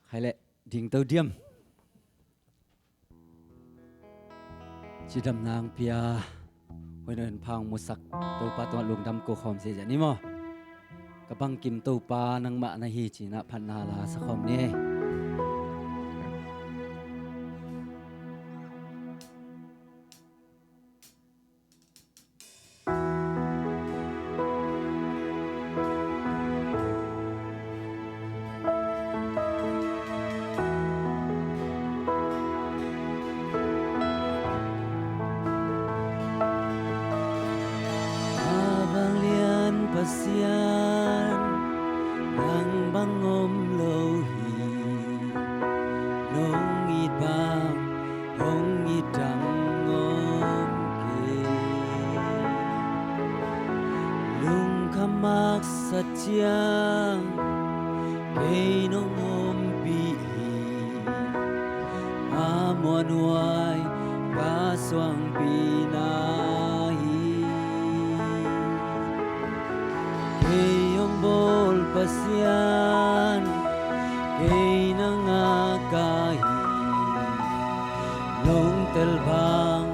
hay lệ đình tàu điềm chỉ đầm nàng pia hồi nên phang một sắc tàu pa toàn lùng đâm cô khom sẽ ni mo các băng kim tàu pa nang mạ na hi chỉ na phan na la sa khom ni pasian nang bangom lohi nong it bang hong it dang ngom ke lung kamak satyang ke nong om pi amuan wai ka swang pi na bol pasian kay nangakahi nong tel bang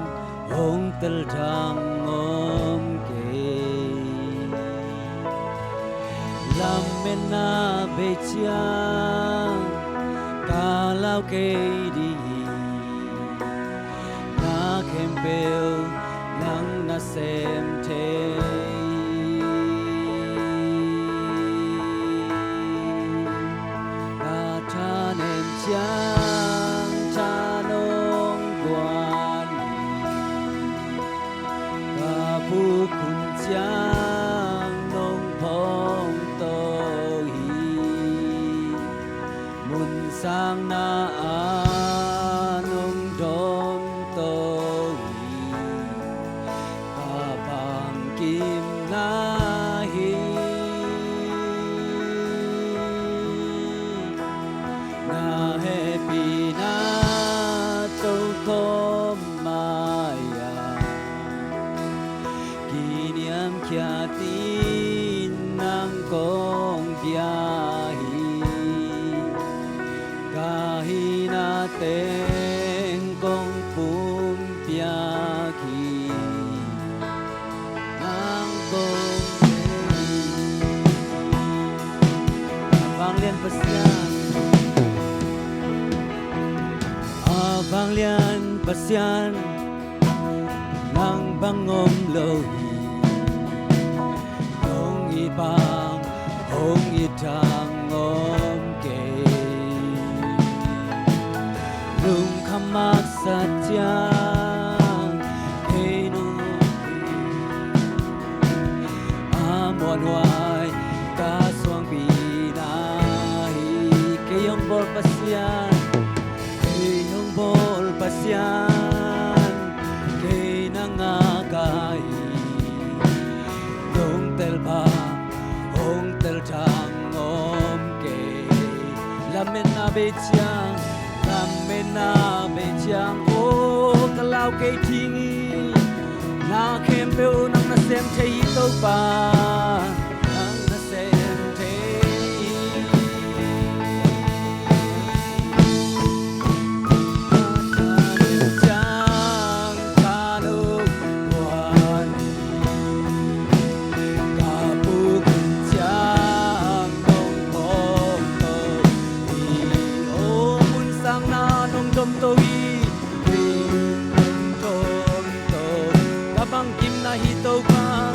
hong tel thang om kay lam men na be chiang kalau kay di na kempel nang na sem te chang cha nong quan ca phu kun chang nong phong to hi mun sang na a nong dom to hi ca bang kim na hi na happy na to kom maya kiniam kya tin nang kong biyahi kahit natin kong pumpiyaki nang kong abang lian pasian abang lian pasian nang bangom lohi nong ibang hong itang om ke lung kamak satyang ke nong amuan wai ka swang pinahi kayong bol pasian bol pasian kay nangakai dong tel ba hong tel chang om kay lamen na be chiang o kalau kay tingi na kempeu nang na sem thei to pa nang na sem hito pa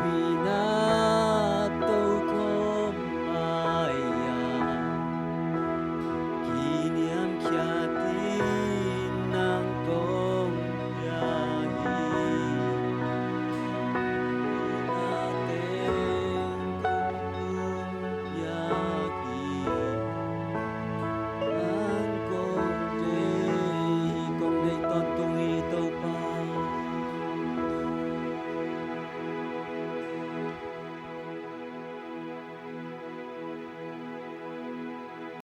pi